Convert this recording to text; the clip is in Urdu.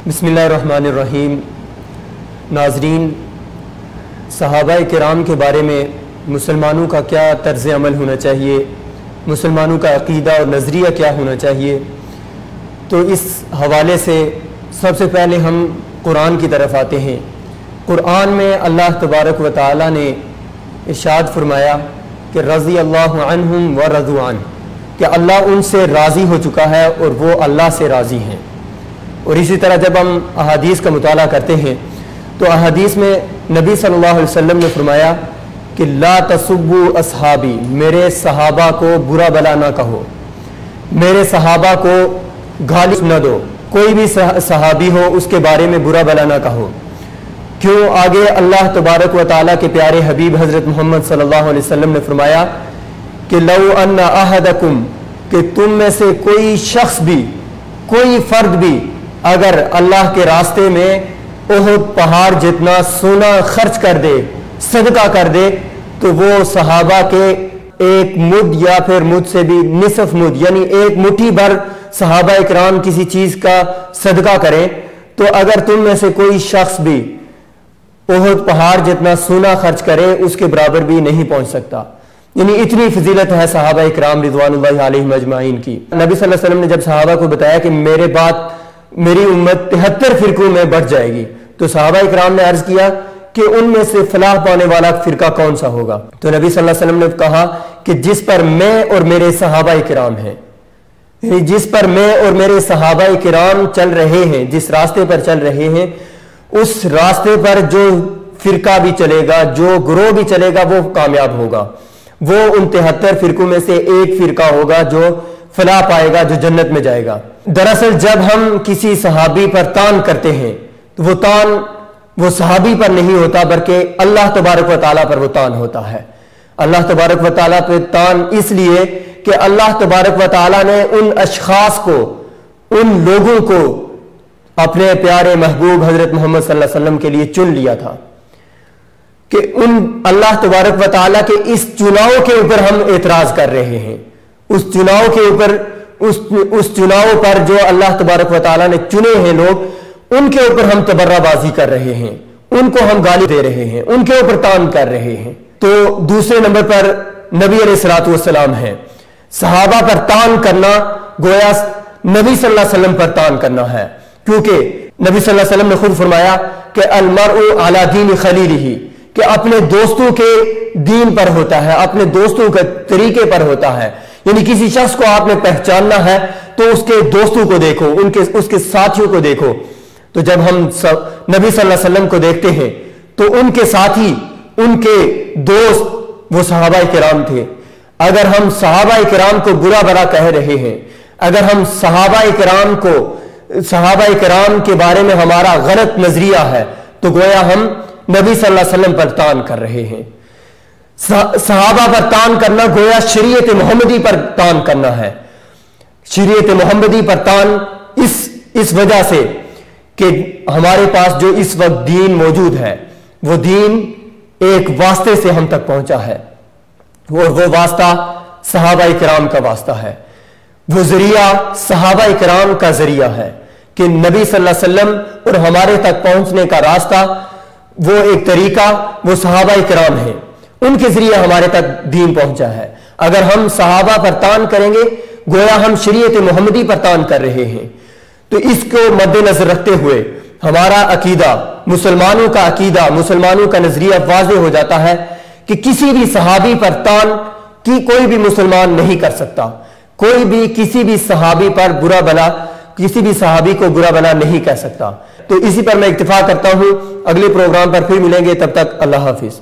بسم اللہ الرحمن الرحیم۔ ناظرین، صحابہ کرام کے بارے میں مسلمانوں کا کیا طرز عمل ہونا چاہیے، مسلمانوں کا عقیدہ اور نظریہ کیا ہونا چاہیے، تو اس حوالے سے سب سے پہلے ہم قرآن کی طرف آتے ہیں۔ قرآن میں اللہ تبارک و تعالی نے ارشاد فرمایا کہ رضی اللہ عنہم و رضوان، کہ اللہ ان سے راضی ہو چکا ہے اور وہ اللہ سے راضی ہیں۔ اور اسی طرح جب ہم احادیث کا مطالعہ کرتے ہیں تو احادیث میں نبی صلی اللہ علیہ وسلم نے فرمایا کہ لا تسبوا اصحابی، میرے صحابہ کو برا بلا نہ کہو، میرے صحابہ کو گالی نہ دو، کوئی بھی صحابی ہو اس کے بارے میں برا بلا نہ کہو۔ کیوں؟ آگے اللہ تبارک و تعالیٰ کے پیارے حبیب حضرت محمد صلی اللہ علیہ وسلم نے فرمایا کہ لو ان احدکم، کہ تم میں سے کوئی شخص بھی، کوئی فرد بھی اگر اللہ کے راستے میں احد پہاڑ جتنا سونا خرچ کر دے، صدقہ کر دے، تو وہ صحابہ کے ایک مد یا پھر مد سے بھی نصف مد، یعنی ایک مٹھی بھر صحابہ اکرام کسی چیز کا صدقہ کریں، تو اگر تم میں سے کوئی شخص بھی احد پہاڑ جتنا سونا خرچ کرے اس کے برابر بھی نہیں پہنچ سکتا۔ یعنی اتنی فضیلت ہے صحابہ اکرام رضوان اللہ علیھم اجمعین کی۔ نبی صلی اللہ علیہ وسلم نے جب صحابہ کو بتایا کہ میرے بعد میری امت 73 فرقوں میں بٹ جائے گی، تو صحابہ اکرام نے عرض کیا کہ ان میں سے فلاح پانے والا فرقہ کون سا ہوگا؟ تو نبی صلی اللہ علیہ وسلم نے کہا کہ جس پر میں اور میرے صحابہ اکرام ہیں، یعنی جس پر میں اور میرے صحابہ اکرام چل رہے ہیں، جس راستے پر چل رہے ہیں، اس راستے پر جو فرقہ بھی چلے گا، جو گروہ بھی چلے گا، وہ کامیاب ہوگا۔ وہ ان 73 فرقوں میں سے ایک فرقہ ہوگا جو فلاح پائے گا، جو جنت میں جائے گا۔ دراصل جب ہم کسی صحابی پر تان کرتے ہیں تو وہ تان وہ صحابی پر نہیں ہوتا، بلکہ اللہ تبارک و تعالیٰ پر وہ تان ہوتا ہے۔ اللہ تبارک و تعالیٰ پہ تان اس لیے کہ اللہ تبارک و تعالیٰ نے ان اشخاص کو، ان لوگوں کو اپنے پیارے محبوب حضرت محمد صلی اللہ علیہ وسلم کے لیے چن لیا تھا کہ ان اللہ تبارک و تعالیٰ کے اس چناؤ کے اوپر ہم اعتراض کر رہے ہیں، اس چناؤ کے اوپر، اس چناؤ پر جو اللہ تبارک و تعالیٰ نے چنے ہیں لوگ، ان کے اوپر ہم تبرہ بازی کر رہے ہیں، ان کو ہم گالی دے رہے ہیں، ان کے اوپر تان کر رہے ہیں۔ تو دوسرے نمبر پر نبی علیہ الصلوۃ والسلام ہے۔ صحابہ پر تان کرنا گویا نبی صلی اللہ علیہ وسلم پر تان کرنا ہے، کیونکہ نبی صلی اللہ علیہ وسلم نے خود فرمایا کہ المرء علی دین خلیلہ، کہ اپنے دوستوں کے دین پر ہوتا ہے، اپنے دوستوں کے طریقے پر ہوتا ہے۔ یعنی کسی شخص کو آپ نے پہچاننا ہے تو اس کے دوستوں کو دیکھو، اس کے ساتھیوں کو دیکھو۔ تو جب ہم نبی صلی اللہ علیہ وسلم کو دیکھتے ہیں تو ان کے ساتھی، ان کے دوست وہ صحابہ کرام تھے۔ اگر ہم صحابہ کرام کو برا بھلا کہہ رہے ہیں، اگر ہم صحابہ کرام کے بارے میں ہمارا غلط نظریہ ہے، تو گویا ہم نبی صلی اللہ علیہ وسلم پر تان کر رہے ہیں۔ صحابہ پر تان کرنا گویا شریعت محمدی پر تان کرنا ہے۔ شریعت محمدی پر تان اس وجہ سے کہ ہمارے پاس جو اس وقت دین موجود ہے، وہ دین ایک واسطے سے ہم تک پہنچا ہے، اور وہ واسطہ صحابہ کرام کا واسطہ ہے، وہ ذریعہ صحابہ کرام کا ذریعہ ہے کہ نبی صلی اللہ علیہ وسلم اور ہمارے تک پہنچنے کا راستہ، وہ ایک طریقہ، وہ صحابہ کرام ہیں، ان کے ذریعے ہمارے تک دین پہنچا ہے۔ اگر ہم صحابہ پر تان کریں گے گویا ہم شریعت محمدی پر تان کر رہے ہیں۔ تو اس کو مد نظر رکھتے ہوئے ہمارا عقیدہ، مسلمانوں کا عقیدہ، مسلمانوں کا نظریہ واضح ہو جاتا ہے کہ کسی بھی صحابی پر تان کی کوئی بھی مسلمان نہیں کر سکتا، کوئی بھی کسی بھی صحابی پر برا بلا، کسی بھی صحابی کو برا بلا نہیں کہہ سکتا۔ تو اسی پر میں اکتفا کرتا ہوں، اگلے پروگرام پر پھر ملیں گے، تب تک اللہ حافظ۔